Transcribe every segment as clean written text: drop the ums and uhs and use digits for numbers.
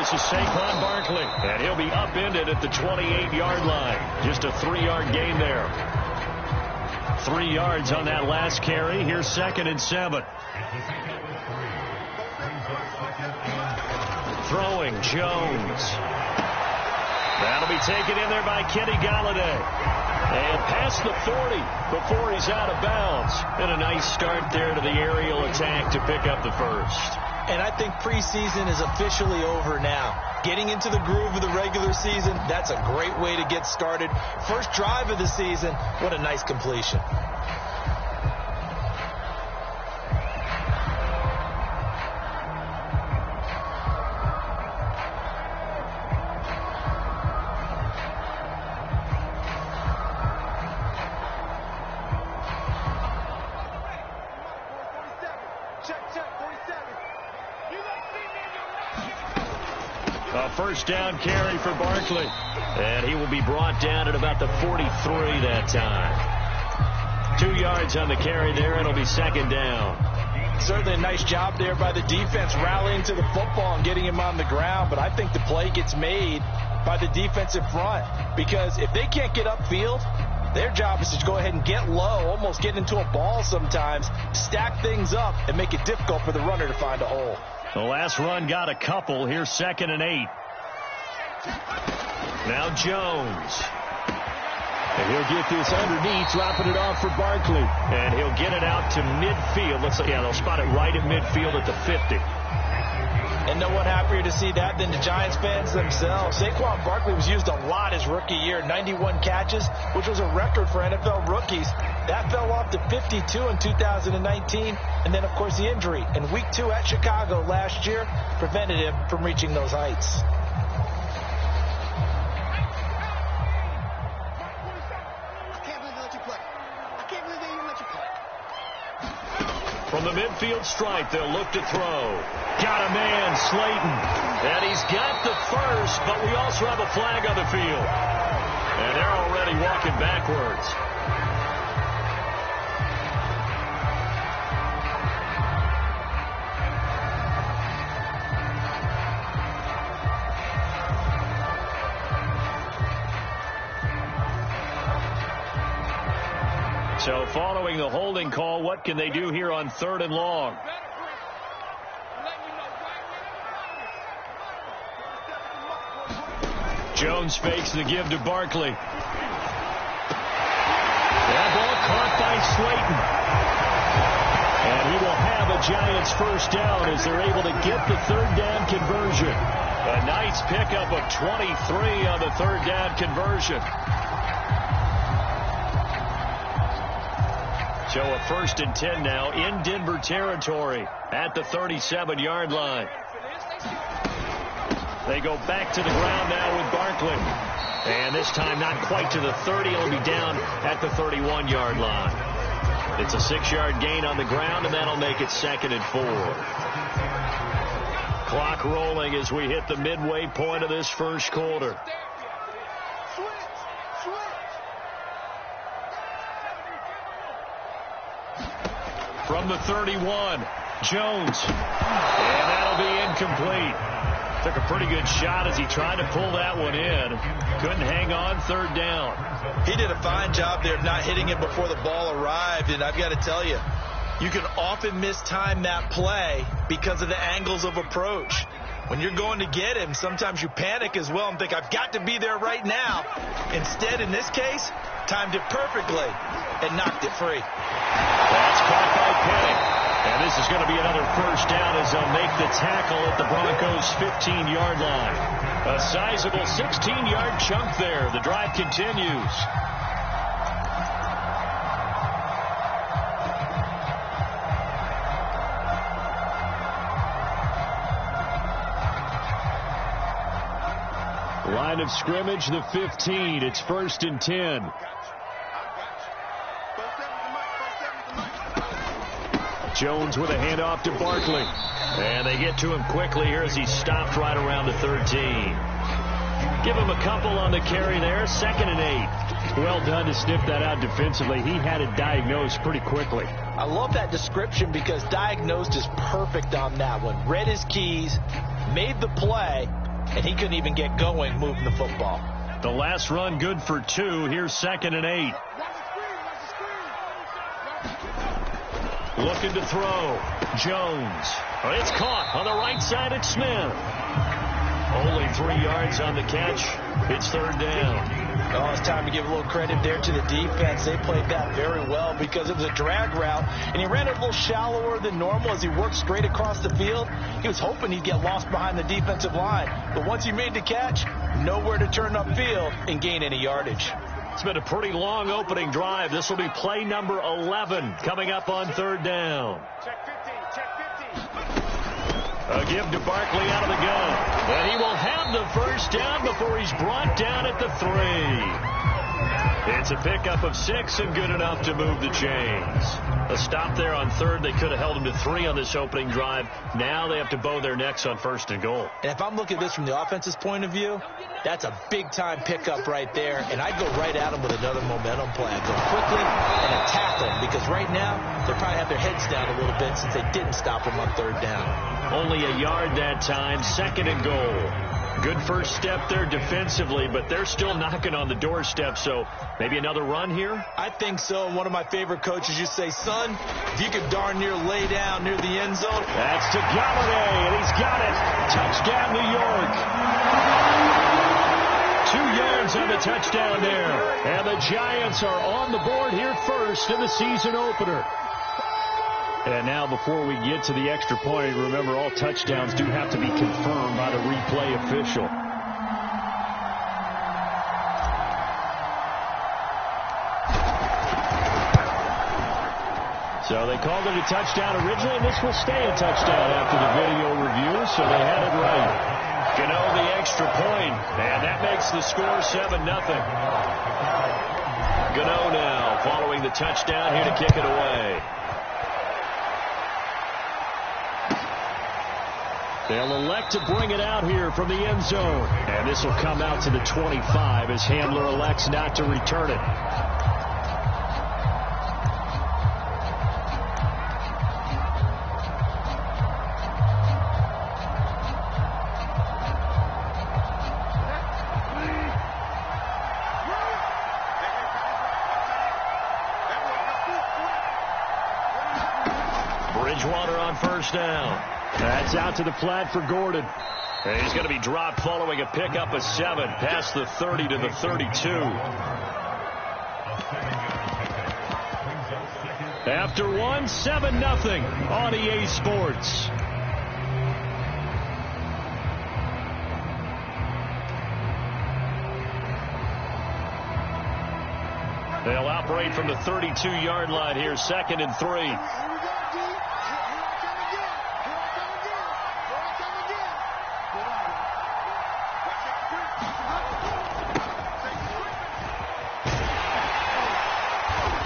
This is Saquon Barkley, and he'll be upended at the 28-yard line. Just a 3-yard gain there. 3 yards on that last carry. Here's 2nd and 7. Throwing, Jones. That'll be taken in there by Kenny Golladay. And past the 40 before he's out of bounds. And a nice start there to the aerial attack to pick up the first. And I think preseason is officially over now. Getting into the groove of the regular season, that's a great way to get started. First drive of the season, what a nice completion. A first down carry for Barkley. And he will be brought down at about the 43 that time. 2 yards on the carry there, and it'll be 2nd down. Certainly a nice job there by the defense rallying to the football and getting him on the ground. But I think the play gets made by the defensive front. Because if they can't get upfield, their job is to go ahead and get low, almost get into a ball sometimes, stack things up, and make it difficult for the runner to find a hole. The last run got a couple. Here's 2nd and 8. Now Jones. And he'll get this underneath, dropping it off for Barkley. And he'll get it out to midfield. Looks like, yeah, they'll spot it right at midfield at the 50. And no one happier to see that than the Giants fans themselves. Saquon Barkley was used a lot his rookie year, 91 catches, which was a record for NFL rookies. That fell off to 52 in 2019. And then, of course, the injury in Week 2 at Chicago last year prevented him from reaching those heights. From the midfield stripe, they'll look to throw. Got a man, Slayton. And he's got the first, but we also have a flag on the field. And they're already walking backwards. So following the holding call, what can they do here on 3rd and long? Jones fakes the give to Barkley. That ball caught by Slayton. And he will have a Giants first down as they're able to get the 3rd down conversion. A nice pickup of 23 on the 3rd down conversion. So a 1st and 10 now in Denver territory at the 37-yard line. They go back to the ground now with Barkley. And this time not quite to the 30. It'll be down at the 31-yard line. It's a 6-yard gain on the ground, and that'll make it 2nd and 4. Clock rolling as we hit the midway point of this first quarter. From the 31, Jones. And that'll be incomplete. Took a pretty good shot as he tried to pull that one in. Couldn't hang on, 3rd down. He did a fine job there of not hitting it before the ball arrived. And I've got to tell you, you can often mistime that play because of the angles of approach. When you're going to get him, sometimes you panic as well and think, I've got to be there right now. Instead, in this case, timed it perfectly and knocked it free. That's caught by Penny. And this is going to be another first down as they'll make the tackle at the Broncos' 15-yard line. A sizable 16-yard chunk there. The drive continues. Line of scrimmage, the 15. It's 1st and 10. Jones with a handoff to Barkley. And they get to him quickly here as he stopped right around the 13. Give him a couple on the carry there. 2nd and 8. Well done to sniff that out defensively. He had it diagnosed pretty quickly. I love that description because diagnosed is perfect on that one. Read his keys, made the play, and he couldn't even get going moving the football. The last run good for 2. Here's 2nd and 8. Looking to throw. Jones. It's caught on the right side at Smith. Only 3 yards on the catch. It's 3rd down. Oh, it's time to give a little credit there to the defense. They played that very well because it was a drag route, and he ran it a little shallower than normal as he worked straight across the field. He was hoping he'd get lost behind the defensive line, but once he made the catch, nowhere to turn upfield and gain any yardage. It's been a pretty long opening drive. This will be play number 11 coming up on 3rd down. Check 15, check 15. A give to Barkley out of the gun. And he will have the first down before he's brought down at the 3. It's a pickup of 6 and good enough to move the chains. A stop there on 3rd. They could have held him to 3 on this opening drive. Now they have to bow their necks on 1st and goal. And if I'm looking at this from the offense's point of view, that's a big-time pickup right there, and I'd go right at him with another momentum plan. Go quickly and attack them, because right now they probably have their heads down a little bit since they didn't stop him on 3rd down. Only a yard that time, 2nd and goal. Good first step there defensively, but they're still knocking on the doorstep, so maybe another run here? I think so. One of my favorite coaches used to say, son, if you could darn near lay down near the end zone. That's to Galladay, and he's got it. Touchdown, New York. 2 yards on the touchdown there. And the Giants are on the board here first in the season opener. And now before we get to the extra point, remember all touchdowns do have to be confirmed by the replay official. So they called it a touchdown originally, and this will stay a touchdown after the video review, so they had it right. Gano the extra point, and that makes the score 7-0. Gano now following the touchdown here to kick it away. They'll elect to bring it out here from the end zone. And this will come out to the 25 as Handler elects not to return it. Bridgewater on 1st down. That's out to the flat for Gordon. And he's going to be dropped following a pickup of 7 past the 30 to the 32. After 1, 7-0 on EA Sports. They'll operate from the 32-yard line here, 2nd and 3.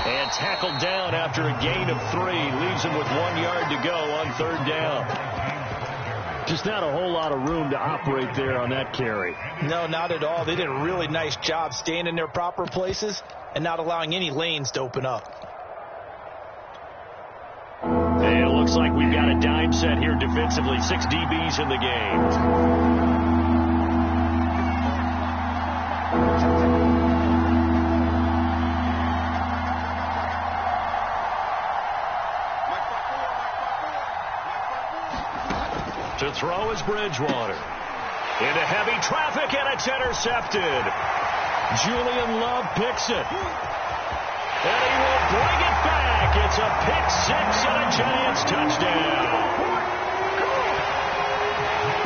And tackled down after a gain of 3. Leaves him with 1 yard to go on 3rd down. Just not a whole lot of room to operate there on that carry. No, not at all. They did a really nice job staying in their proper places and not allowing any lanes to open up. And it looks like we've got a dime set here defensively. 6 DBs in the game. To throw is Bridgewater. Into heavy traffic, and it's intercepted. Julian Love picks it. And he will bring it back. It's a pick 6 and a Giants touchdown.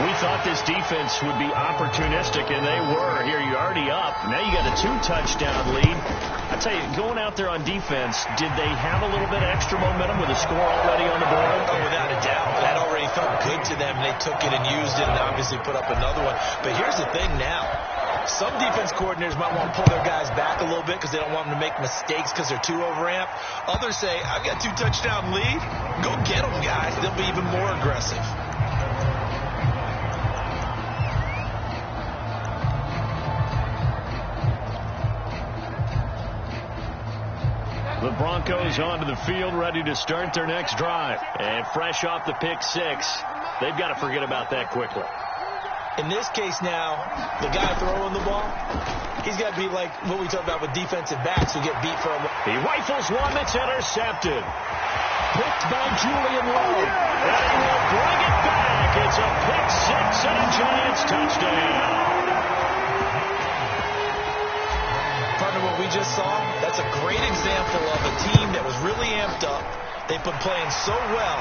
We thought this defense would be opportunistic, and they were. Here you're already up. Now you got a 2-touchdown lead. I tell you, going out there on defense, did they have a little bit extra momentum with a score already on the board? Oh, without a doubt. That already felt good to them. They took it and used it and obviously put up another one. But here's the thing now. Some defense coordinators might want to pull their guys back a little bit because they don't want them to make mistakes because they're too overamped. Others say, I've got 2-touchdown lead. Go get them, guys. They'll be even more aggressive. The Broncos onto the field, ready to start their next drive. And fresh off the pick 6, they've got to forget about that quickly. In this case now, the guy throwing the ball, he's got to be like what we talk about with defensive backs who get beat for a... He rifles one that's intercepted. Picked by Julian Love. And he will bring it back. It's a pick six and a Giants touchdown. Partner, what we just saw, that's a great example of a team that was really amped up. They've been playing so well,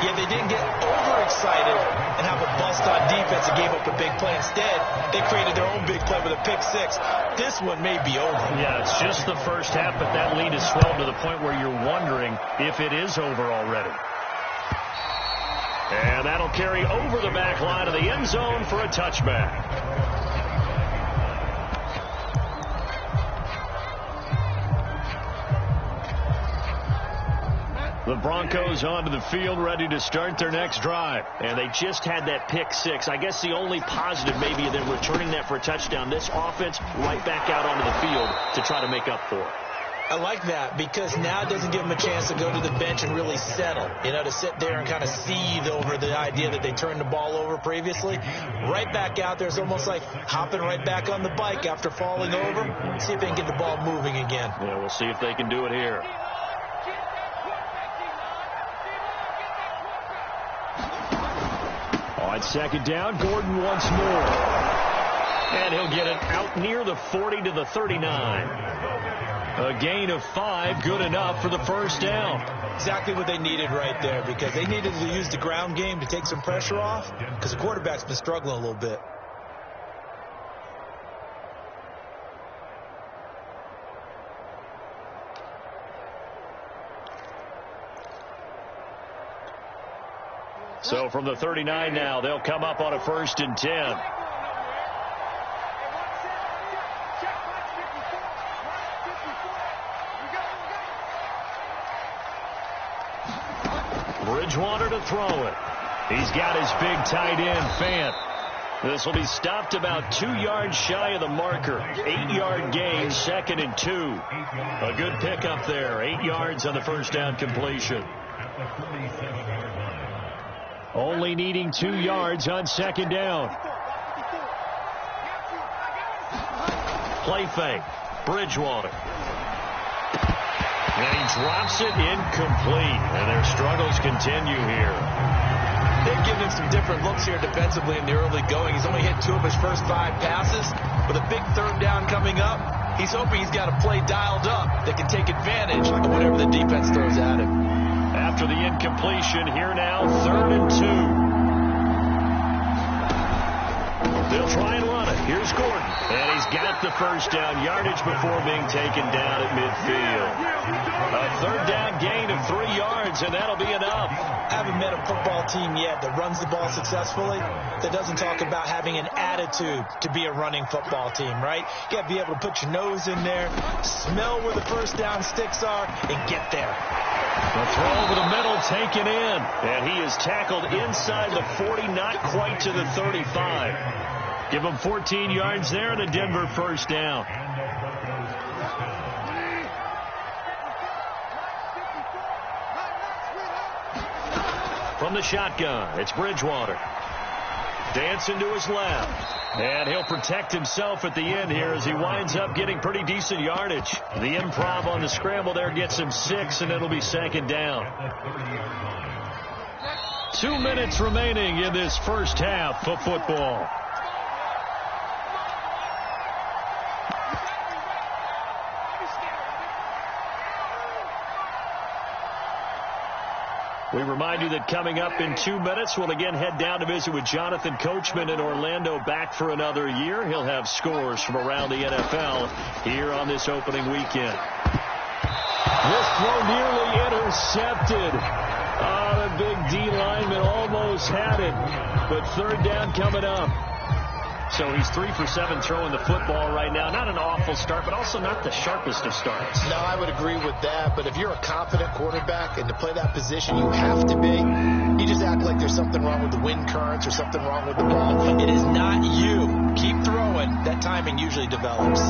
yet they didn't get overexcited and have a bust on defense and gave up a big play. Instead, they created their own big play with a pick six. This one may be over. Yeah, it's just the first half, but that lead has swelled to the point where you're wondering if it is over already. And that'll carry over the back line of the end zone for a touchback. The Broncos onto the field, ready to start their next drive. And they just had that pick six. I guess the only positive maybe of them returning that for a touchdown. This offense right back out onto the field to try to make up for it. I like that because now it doesn't give them a chance to go to the bench and really settle. You know, to sit there and kind of seethe over the idea that they turned the ball over previously. Right back out there. It's almost like hopping right back on the bike after falling over. See if they can get the ball moving again. Yeah, we'll see if they can do it here. On second down, Gordon once more. And he'll get it out near the 40 to the 39. A gain of 5, good enough for the first down. Exactly what they needed right there because they needed to use the ground game to take some pressure off because the quarterback's been struggling a little bit. So from the 39 now, they'll come up on a 1st and 10. Bridgewater to throw it. He's got his big tight end, Fant. This will be stopped about 2 yards shy of the marker. 8-yard gain, 2nd and 2. A good pickup there. 8 yards on the first down completion. Only needing 2 yards on second down. Play fake. Bridgewater. And he drops it incomplete. And their struggles continue here. They've given him some different looks here defensively in the early going. He's only hit 2 of his first 5 passes. With a big 3rd down coming up, he's hoping he's got a play dialed up that can take advantage of whatever the defense throws at him. After the incompletion, here now, 3rd and 2. They'll try and run it. Here's Gordon. And he's got the first down yardage before being taken down at midfield. A 3rd down gain of 3 yards, and that'll be enough. I haven't met a football team yet that runs the ball successfully that doesn't talk about having an attitude to be a running football team, right? You got to be able to put your nose in there, smell where the first down sticks are, and get there. The throw over the middle taken in. And he is tackled inside the 40, not quite to the 35. Give him 14 yards there and a Denver first down. From the shotgun, it's Bridgewater. Dancing to his left. And he'll protect himself at the end here as he winds up getting pretty decent yardage. The improv on the scramble there gets him 6, and it'll be 2nd down. 2 minutes remaining in this first half of football. We remind you that coming up in 2 minutes, we'll again head down to visit with Jonathan Coachman in Orlando, back for another year. He'll have scores from around the NFL here on this opening weekend. This throw nearly intercepted. The big D lineman almost had it, but 3rd down coming up. So he's 3 for 7 throwing the football right now. Not an awful start, but also not the sharpest of starts. No, I would agree with that. But if you're a confident quarterback and to play that position, you have to be. You just act like there's something wrong with the wind currents or something wrong with the ball. It is not you. Keep throwing. That timing usually develops.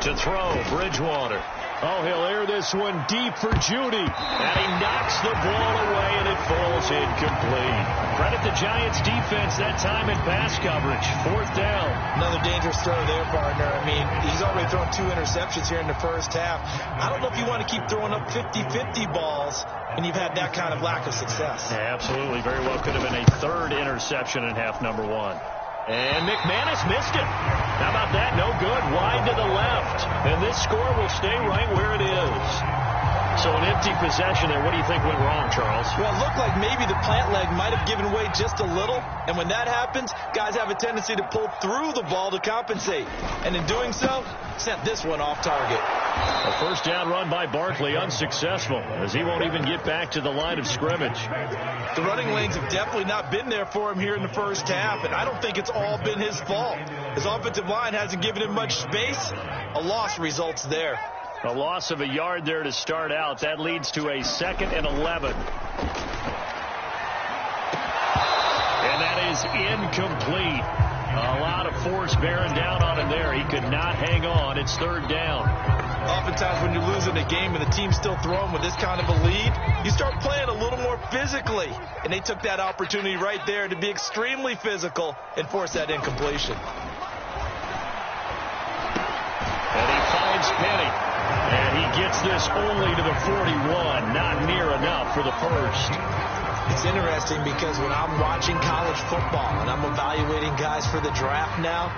To throw, Bridgewater. Oh, he'll air this one deep for Judy. And he knocks the ball away, and it falls incomplete. Credit the Giants' defense that time in pass coverage. 4th down. Another dangerous throw there, partner. I mean, he's already thrown 2 interceptions here in the first half. I don't know if you want to keep throwing up 50-50 balls when you've had that kind of lack of success. Yeah, absolutely. Very well could have been a 3rd interception in half number 1. And McManus missed it. How about that? No good. Wide to the left. And this score will stay right where it is. So an empty possession there. What do you think went wrong, Charles? Well, it looked like maybe the plant leg might have given way just a little. And when that happens, guys have a tendency to pull through the ball to compensate. And in doing so, sent this one off target. A 1st down run by Barkley, unsuccessful, as he won't even get back to the line of scrimmage. The running lanes have definitely not been there for him here in the first half, and I don't think it's all been his fault. His offensive line hasn't given him much space. A loss results there. A loss of a yard there to start out. That leads to a 2nd and 11. And that is incomplete. A lot of force bearing down on him there. He could not hang on. It's 3rd down. Oftentimes when you're losing a game and the team's still throwing with this kind of a lead, you start playing a little more physically. And they took that opportunity right there to be extremely physical and force that incompletion. And he finds Penny. And he gets this only to the 41. Not near enough for the 1st. It's interesting because when I'm watching college football and I'm evaluating guys for the draft now,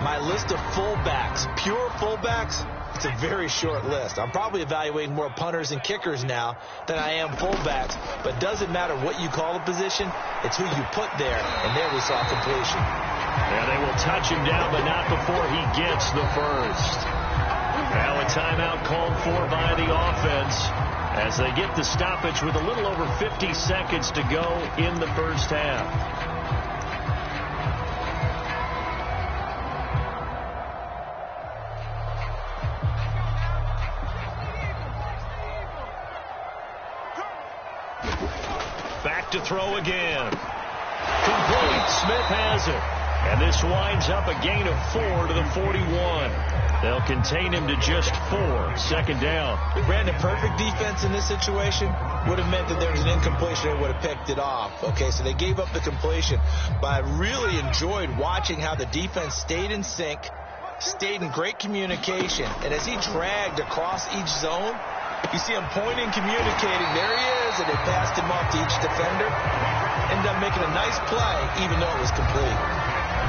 my list of fullbacks, pure fullbacks, it's a very short list. I'm probably evaluating more punters and kickers now than I am fullbacks, but it doesn't matter what you call a position, it's who you put there, and there we saw completion. Yeah, they will touch him down, but not before he gets the 1st. Now a timeout called for by the offense as they get the stoppage with a little over 50 seconds to go in the first half. Back to throw again. Complete. Smith has it. And this winds up a gain of 4 to the 41. They'll contain him to just 4. 2nd down. Brandon, perfect defense in this situation would have meant that there was an incompletion. They would have picked it off. Okay, so they gave up the completion. But I really enjoyed watching how the defense stayed in sync, stayed in great communication. And as he dragged across each zone, you see him pointing, communicating. There he is, and they passed him off to each defender. Ended up making a nice play, even though it was complete.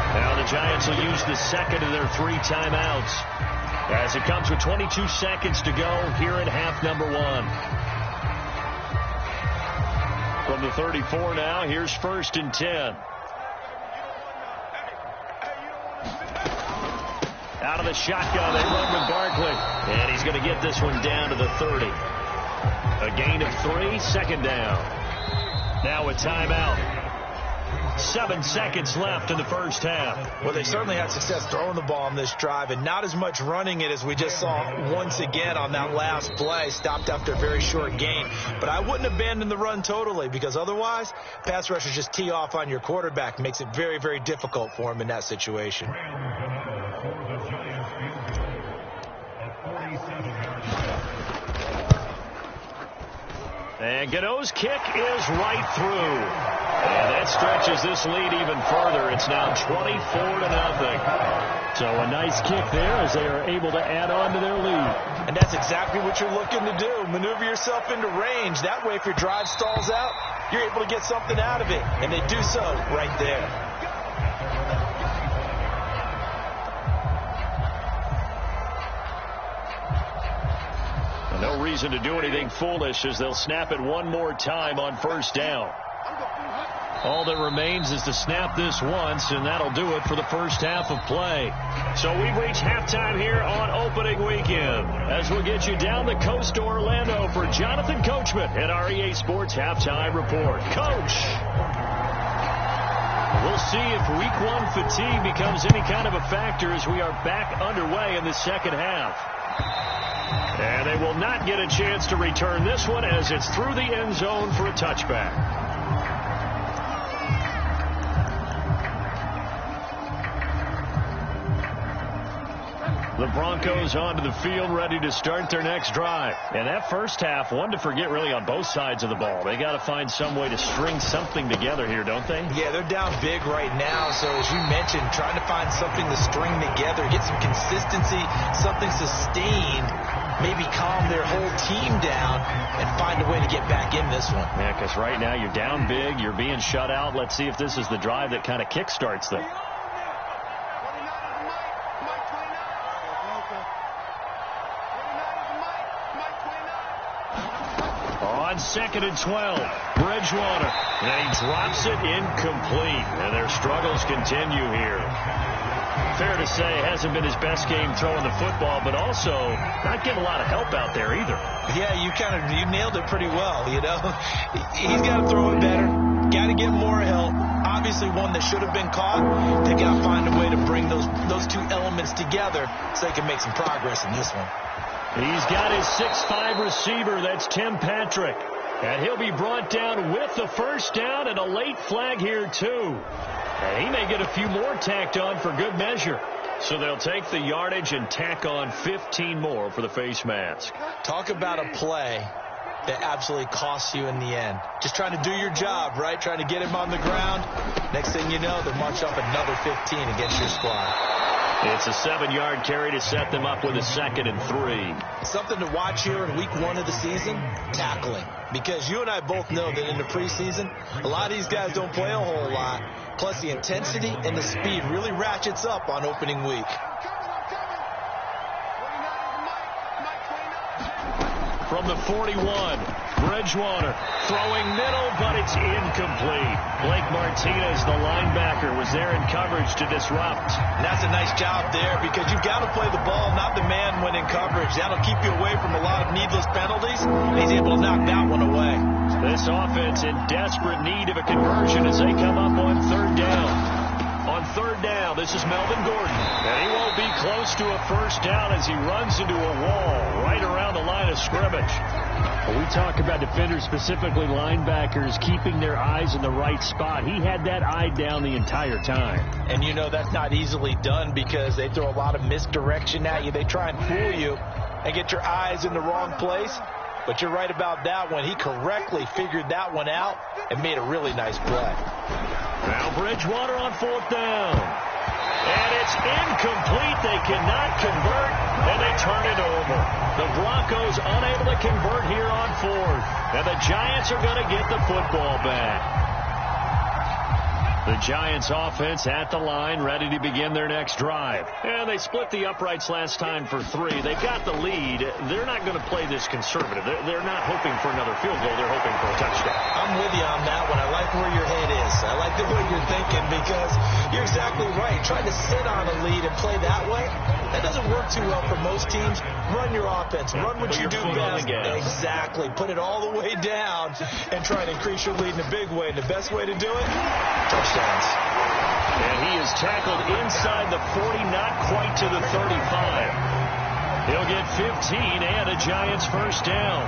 Now the Giants will use the 2nd of their 3 timeouts as it comes with 22 seconds to go here in half number 1. From the 34 now, here's 1st and 10. Out of the shotgun, they run with Barkley. And he's going to get this one down to the 30. A gain of 3, 2nd down. Now a timeout. 7 seconds left in the first half. Well, they certainly had success throwing the ball on this drive, and not as much running it as we just saw once again on that last play. Stopped after a very short gain. But I wouldn't abandon the run totally, because otherwise, pass rushers just tee off on your quarterback. Makes it very, very difficult for him in that situation. And Gano's kick is right through. And that stretches this lead even further. It's now 24-0. So a nice kick there as they are able to add on to their lead. And that's exactly what you're looking to do. Maneuver yourself into range. That way, if your drive stalls out, you're able to get something out of it. And they do so right there. No reason to do anything foolish as they'll snap it one more time on 1st down. All that remains is to snap this once, and that'll do it for the first half of play. So we've reached halftime here on opening weekend, as we'll get you down the coast to Orlando for Jonathan Coachman at our EA Sports Halftime Report. Coach! We'll see if Week 1 fatigue becomes any kind of a factor as we are back underway in the second half. And they will not get a chance to return this one as it's through the end zone for a touchback. The Broncos onto the field, ready to start their next drive. And that first half, one to forget really on both sides of the ball. They got to find some way to string something together here, don't they? Yeah, they're down big right now. So as you mentioned, trying to find something to string together, get some consistency, something sustained, maybe calm their whole team down and find a way to get back in this one. Yeah, because right now you're down big, you're being shut out. Let's see if this is the drive that kind of kickstarts them. On 2nd and 12, Bridgewater, and he drops it incomplete, and their struggles continue here. Fair to say, hasn't been his best game throwing the football, but also not getting a lot of help out there either. Yeah, you nailed it pretty well, you know. He's got to throw it better, got to get more help. Obviously one that should have been caught. They got to find a way to bring those two elements together so they can make some progress in this one. He's got his 6'5" receiver, that's Tim Patrick. And he'll be brought down with the first down and a late flag here, too. And he may get a few more tacked on for good measure. So they'll take the yardage and tack on 15 more for the face mask. Talk about a play that absolutely costs you in the end. Just trying to do your job, right? Trying to get him on the ground. Next thing you know, they'll march up another 15 against your squad. It's a 7-yard carry to set them up with a 2nd and 3. Something to watch here in week 1 of the season, tackling. Because you and I both know that in the preseason, a lot of these guys don't play a whole lot. Plus the intensity and the speed really ratchets up on opening week. From the 41, Bridgewater throwing middle, but it's incomplete. Blake Martinez, the linebacker, was there in coverage to disrupt. And that's a nice job there because you've got to play the ball, not the man when in coverage. That'll keep you away from a lot of needless penalties. And he's able to knock that one away. This offense in desperate need of a conversion as they come up on 3rd down. On 3rd down, this is Melvin Gordon. And he won't be close to a first down as he runs into a wall right around the line of scrimmage. Well, we talk about defenders, specifically linebackers, keeping their eyes in the right spot. He had that eye down the entire time. And you know that's not easily done because they throw a lot of misdirection at you. They try and fool you and get your eyes in the wrong place. But you're right about that one. He correctly figured that one out and made a really nice play. Now Bridgewater on 4th down. And it's incomplete. They cannot convert, and they turn it over. The Broncos unable to convert here on 4th. And the Giants are going to get the football back. The Giants offense at the line, ready to begin their next drive. And they split the uprights last time for 3. They've got the lead. They're not going to play this conservative. They're not hoping for another field goal. They're hoping for a touchdown. I'm with you on that one. I like where your head is. I like the way you're thinking because you're exactly right. Trying to sit on a lead and play that way, that doesn't work too well for most teams. Run your offense. Run what you do best. Exactly. Put it all the way down and try and increase your lead in a big way. And the best way to do it, touchdown. And he is tackled inside the 40, not quite to the 35. He'll get 15 and a Giants first down.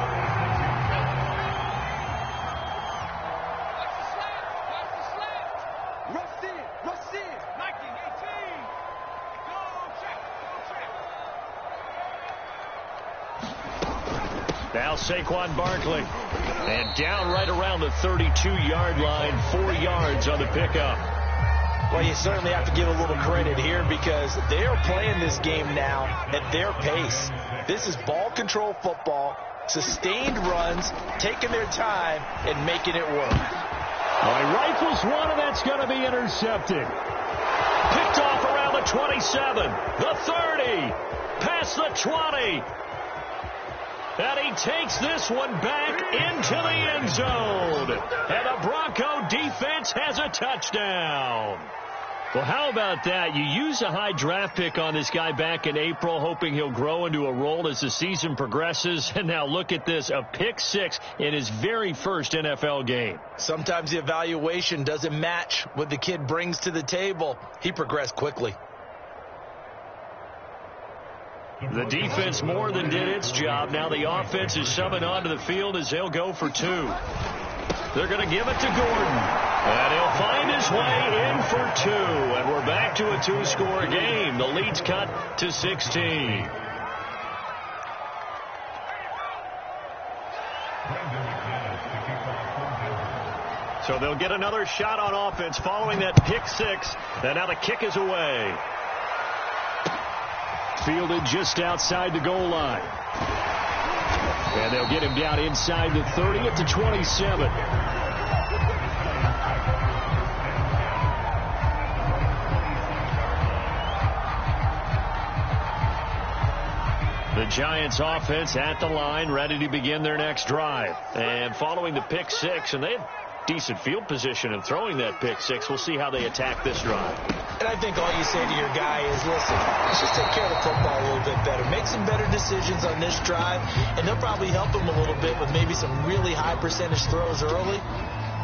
Now Saquon Barkley. And down right around the 32-yard line, 4 yards on the pickup. Well, you certainly have to give a little credit here because they are playing this game now at their pace. This is ball control football, sustained runs, taking their time, and making it work. Rifles one, and that's going to be intercepted. Picked off around the 27, the 30, past the 20. And he takes this one back into the end zone. And the Bronco defense has a touchdown. Well, how about that? You use a high draft pick on this guy back in April, hoping he'll grow into a role as the season progresses. And now look at this, a pick 6 in his very first NFL game. Sometimes the evaluation doesn't match what the kid brings to the table. He progressed quickly. The defense more than did its job. Now the offense is summoned onto the field as they'll go for 2. They're going to give it to Gordon. And he'll find his way in for 2. And we're back to a 2-score game. The lead's cut to 16. So they'll get another shot on offense following that pick 6. And now the kick is away. Fielded just outside the goal line. And they'll get him down inside the 30 at the 27. The Giants offense at the line, ready to begin their next drive. And following the pick 6, and they had decent field position in throwing that pick 6. We'll see how they attack this drive. And I think all you say to your guy is, listen, let's just take care of the football a little bit better. Make some better decisions on this drive, and they'll probably help him a little bit with maybe some really high percentage throws early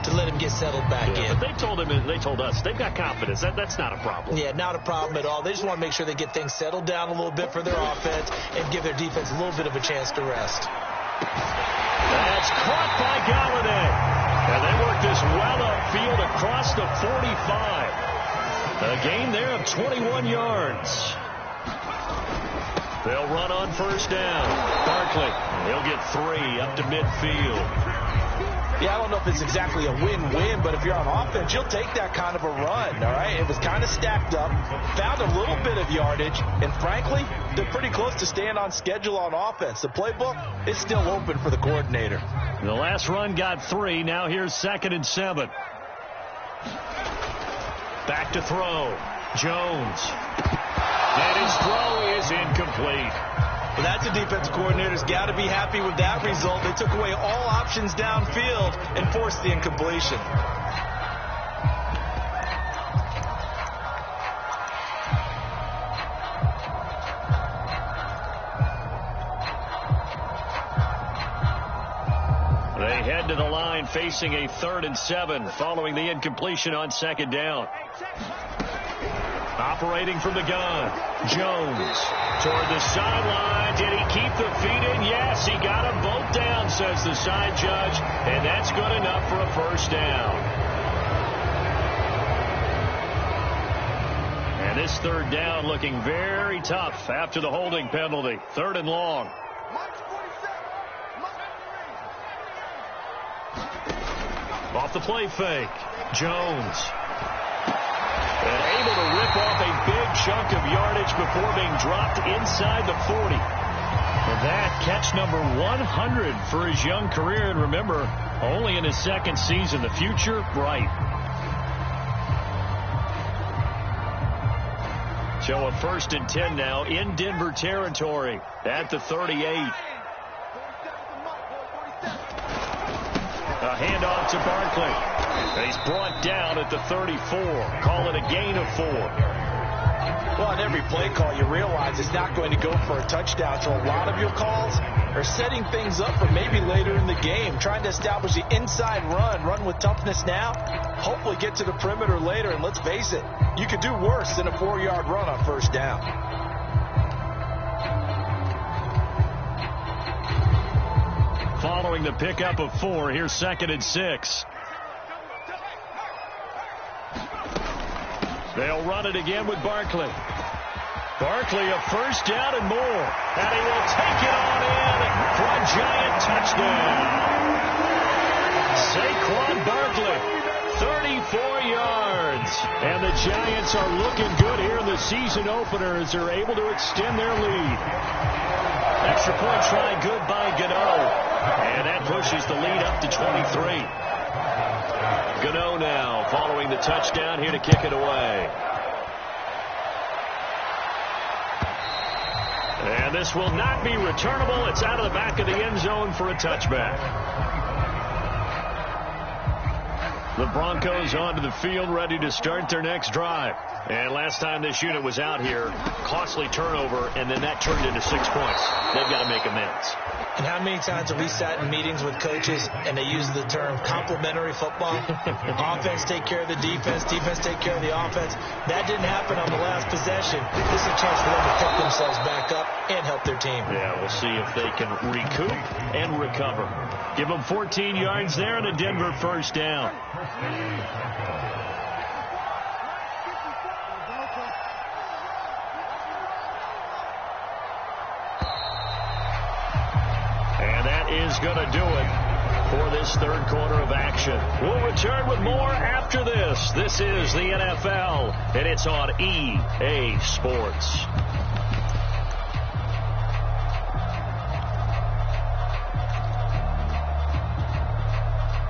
to let him get settled back in. But they told him, and they told us, they've got confidence. That's not a problem. Yeah, not a problem at all. They just want to make sure they get things settled down a little bit for their offense and give their defense a little bit of a chance to rest. That's caught by Galladay. And they work this well upfield across the 45. A gain there of 21 yards. They'll run on first down. Barkley, he'll get 3 up to midfield. Yeah, I don't know if it's exactly a win-win, but if you're on offense, you'll take that kind of a run, all right? It was kind of stacked up, found a little bit of yardage, and frankly, they're pretty close to staying on schedule on offense. The playbook is still open for the coordinator. The last run got 3. Now here's 2nd and 7. Back to throw. Jones. And his throw is incomplete. Well, that's a defensive coordinator's got to be happy with that result. They took away all options downfield and forced the incompletion. They head to the line facing a 3rd and 7 following the incompletion on 2nd down. Operating from the gun, Jones toward the sideline. Did he keep the feet in? Yes, he got them both down, says the side judge, and that's good enough for a first down. And this 3rd down looking very tough after the holding penalty. 3rd and long. Off the play fake, Jones. And able to rip off a big chunk of yardage before being dropped inside the 40. And that catch number 100 for his young career. And remember, only in his 2nd season. The future, bright. So a 1st and 10 now in Denver territory at the 38. A handoff to Barkley. He's brought down at the 34. Call it a gain of 4. Well, on every play call, you realize it's not going to go for a touchdown. So a lot of your calls are setting things up for maybe later in the game, trying to establish the inside run with toughness now, hopefully get to the perimeter later. And let's face it, you could do worse than a 4-yard run on first down. Following the pickup of 4, here's 2nd and 6. They'll run it again with Barkley. Barkley a first down and more. And he will take it on in for a Giant touchdown. Saquon Barkley, 34 yards. And the Giants are looking good here in the season opener as they're able to extend their lead. Extra point try good by Gano. And that pushes the lead up to 23. Gano now following the touchdown here to kick it away. And this will not be returnable. It's out of the back of the end zone for a touchback. The Broncos onto the field ready to start their next drive. And last time this unit was out here, costly turnover, and then that turned into 6 points. They've got to make amends. And how many times have we sat in meetings with coaches and they use the term complementary football? Offense take care of the defense, defense take care of the offense. That didn't happen on the last possession. This is a chance for them to pick themselves back up and help their team. Yeah, we'll see if they can recoup and recover. Give them 14 yards there and a Denver first down. And that is going to do it for this third quarter of action. We'll return with more after this. This is the NFL, and it's on EA Sports.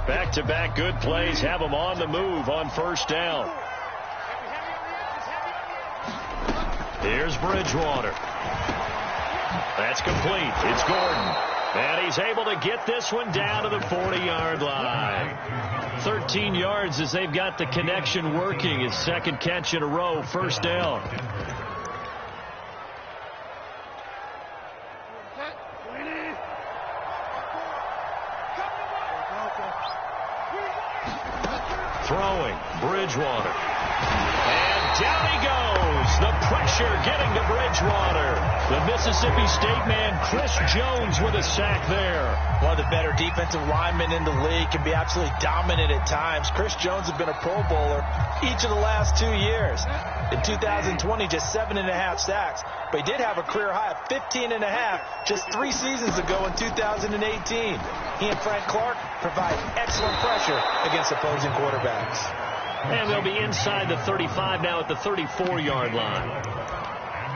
Back-to-back good plays have them on the move on first down. Here's Bridgewater. That's complete. It's Gordon. And he's able to get this one down to the 40-yard line. 13 yards as they've got the connection working. His second catch in a row, first down. Throwing, Bridgewater. And down he goes. The pressure getting to Bridgewater. The Mississippi State man, Chris Jones, with a sack there. One of the better defensive linemen in the league, can be absolutely dominant at times. Chris Jones has been a Pro Bowler each of the last 2 years. In 2020, just 7.5 sacks. But he did have a career high of 15.5 just 3 seasons ago in 2018. He and Frank Clark provide excellent pressure against opposing quarterbacks. And they'll be inside the 35 now at the 34-yard line.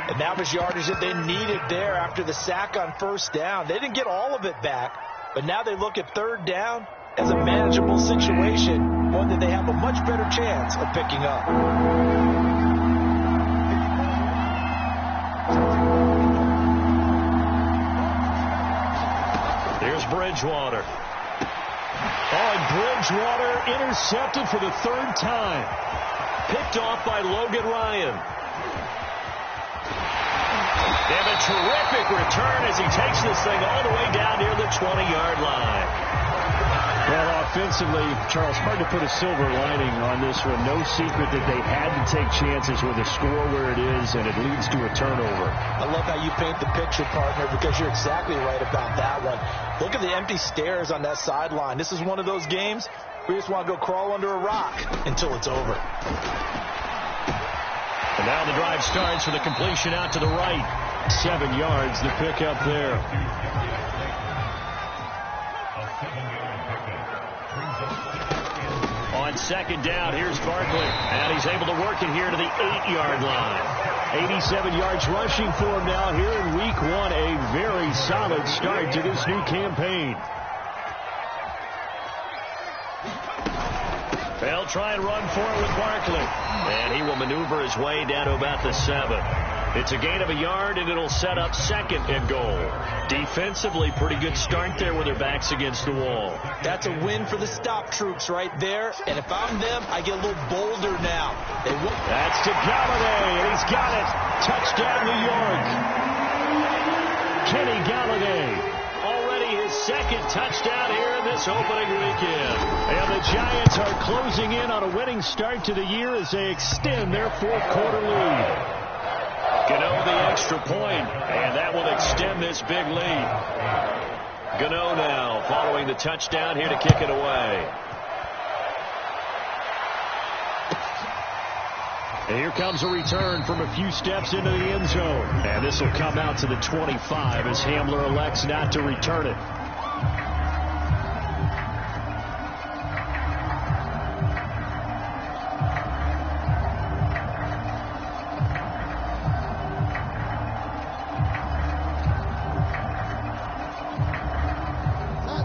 And that was yardage that they needed there after the sack on first down. They didn't get all of it back, but now they look at third down as a manageable situation, one that they have a much better chance of picking up. Here's Bridgewater. Oh, and Bridgewater intercepted for the third time. Picked off by Logan Ryan. And a terrific return as he takes this thing all the way down near the 20-yard line. Well, offensively, Charles, hard to put a silver lining on this one. No secret that they had to take chances with a score where it is, and it leads to a turnover. I love how you paint the picture, partner, because you're exactly right about that one. Look at the empty stairs on that sideline. This is one of those games where you just want to go crawl under a rock until it's over. And now the drive starts with a completion out to the right. 7 yards, the pickup there. On second down, here's Barkley. And he's able to work it here to the 8-yard line. 87 yards rushing for him now here in week 1. A very solid start to this new campaign. They'll try and run for it with Barkley. And he will maneuver his way down to about the 7. It's a gain of a yard, and it'll set up second and goal. Defensively, pretty good start there with their backs against the wall. That's a win for the stop troops right there. And if I'm them, I get a little bolder now. That's to Galladay, and he's got it. Touchdown, New York. Kenny Galladay. Already his second touchdown here in this opening weekend. And the Giants are closing in on a winning start to the year as they extend their fourth quarter lead. Gano the extra point, and that will extend this big lead. Gano now following the touchdown here to kick it away. And here comes a return from a few steps into the end zone. And this will come out to the 25 as Hamler elects not to return it.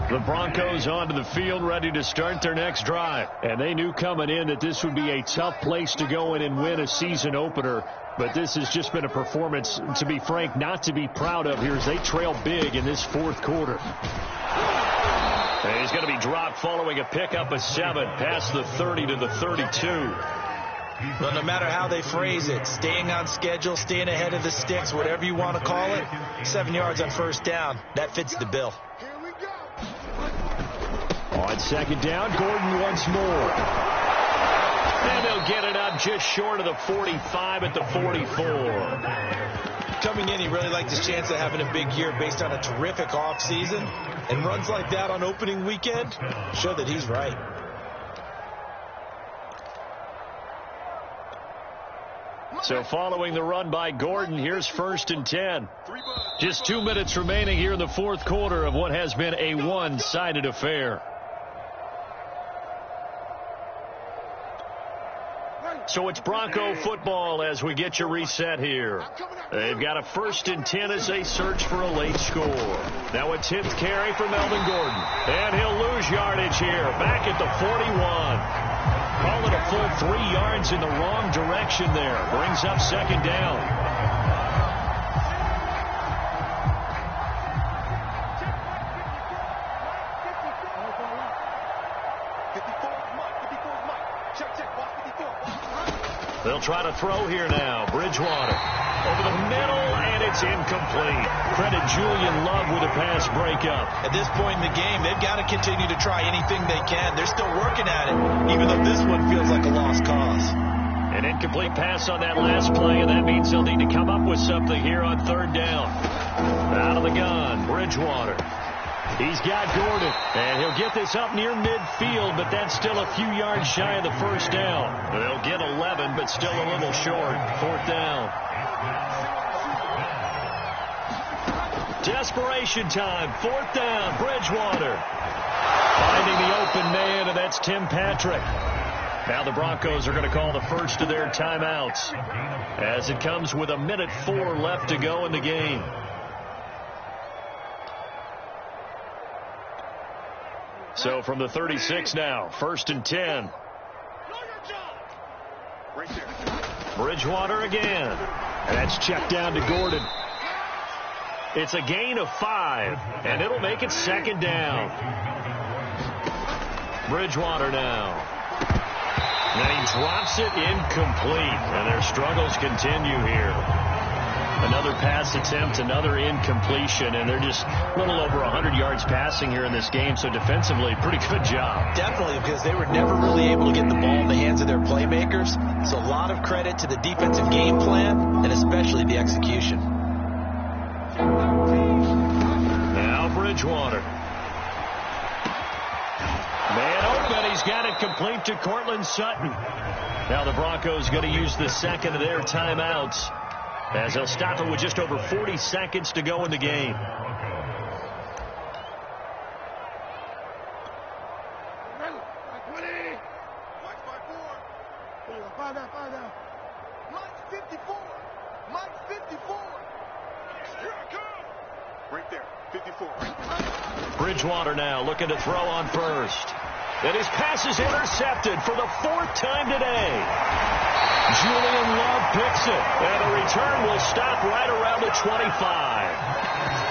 The Broncos onto the field, ready to start their next drive. And they knew coming in that this would be a tough place to go in and win a season opener. But this has just been a performance, to be frank, not to be proud of here as they trail big in this fourth quarter. And he's going to be dropped following a pickup of 7 past the 30 to the 32. Well, no matter how they phrase it, staying on schedule, staying ahead of the sticks, whatever you want to call it, 7 yards on first down, that fits the bill. On second down, Gordon once more. And they'll get it up just short of the 45 at the 44. Coming in, he really liked his chance of having a big year based on a terrific offseason. And runs like that on opening weekend show that he's right. So following the run by Gordon, here's 1st and 10. Just 2 minutes remaining here in the fourth quarter of what has been a one-sided affair. So it's Bronco football as we get you reset here. They've got a 1st and 10 as they search for a late score. Now a 10th carry for Melvin Gordon. And he'll lose yardage here. Back at the 41. Call it a full 3 yards in the wrong direction there. Brings up second down. They'll try to throw here now. Bridgewater over the middle, and it's incomplete. Credit Julian Love with a pass breakup. At this point in the game, they've got to continue to try anything they can. They're still working at it, even though this one feels like a lost cause. An incomplete pass on that last play, and that means they'll need to come up with something here on 3rd down. Out of the gun, Bridgewater. He's got Gordon, and he'll get this up near midfield, but that's still a few yards shy of the first down. They'll get 11, but still a little short. 4th down. Desperation time. 4th down, Bridgewater. Finding the open man, and that's Tim Patrick. Now the Broncos are going to call the first of their timeouts as it comes with 1:04 left to go in the game. So from the 36 now, 1st and 10. Bridgewater again. And that's checked down to Gordon. It's a gain of 5, and it'll make it 2nd down. Bridgewater now. And he drops it incomplete, and their struggles continue here. Another pass attempt, another incompletion, and they're just a little over 100 yards passing here in this game, so defensively, pretty good job. Definitely, because they were never really able to get the ball in the hands of their playmakers, so a lot of credit to the defensive game plan, and especially the execution. Now Bridgewater. Man open, he's got it complete to Cortland Sutton. Now the Broncos going to use the second of their timeouts, as they'll stop it with just over 40 seconds to go in the game. Right there, 54. Bridgewater now looking to throw on first. And his pass is intercepted for the 4th time today. Julian Love picks it, and the return will stop right around the 25.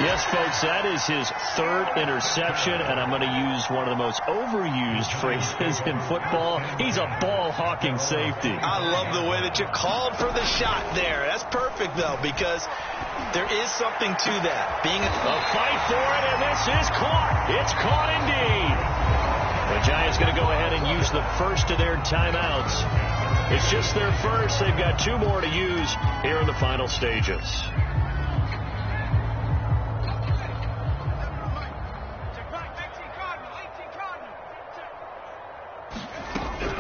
Yes, folks, that is his 3rd interception, and I'm going to use one of the most overused phrases in football. He's a ball-hawking safety. I love the way that you called for the shot there. That's perfect, though, because there is something to that. Being a fight for it, and this is caught. It's caught indeed. The Giants going to go ahead and use the first of their timeouts. It's just their first. They've got 2 more to use here in the final stages.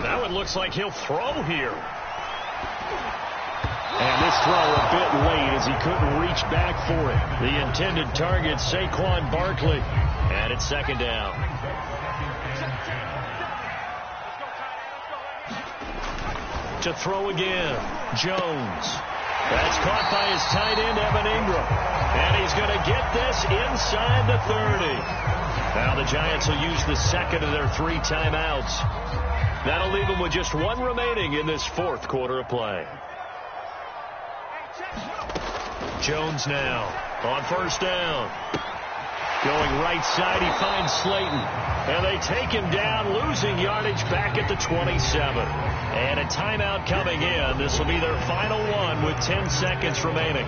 Now it looks like he'll throw here. And this throw a bit late as he couldn't reach back for it. The intended target, Saquon Barkley. And it's 2nd down. To throw again, Jones. That's caught by his tight end, Evan Ingram. And he's going to get this inside the 30. Now the Giants will use the second of their 3 timeouts. That'll leave them with just 1 remaining in this 4th quarter of play. Jones now on 1st down. Going right side, he finds Slayton. And they take him down, losing yardage back at the 27. And a timeout coming in. This will be their final one with 10 seconds remaining.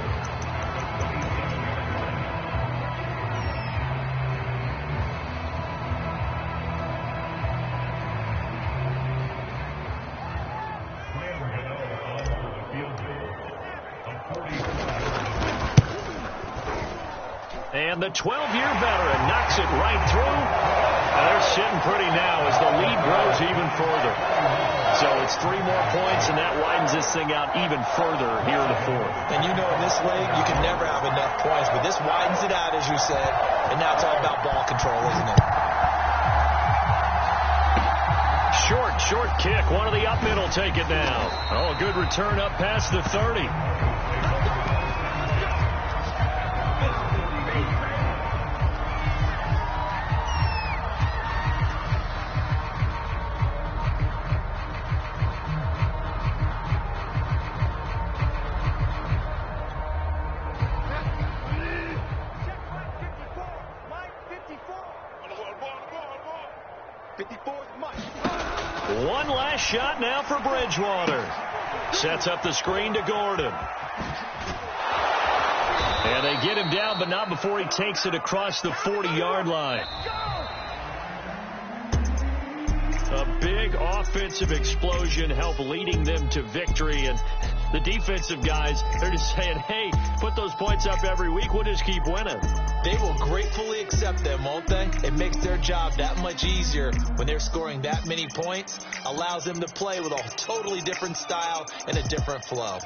And the 12-year veteran knocks it right through. And they're sitting pretty now as the lead grows even further. So it's 3 more points, and that widens this thing out even further here in the fourth. And you know in this league, you can never have enough points, but this widens it out, as you said, and now it's all about ball control, isn't it? Short kick. One of the up mid will take it now. Oh, a good return up past the 30. One last shot now for Bridgewater. Sets up the screen to Gordon. And they get him down, but not before he takes it across the 40-yard line. A big offensive explosion helped leading them to victory. And the defensive guys, they're just saying, hey, put those points up every week. We'll just keep winning. They will gratefully accept them, won't they? It makes their job that much easier when they're scoring that many points. Allows them to play with a totally different style and a different flow.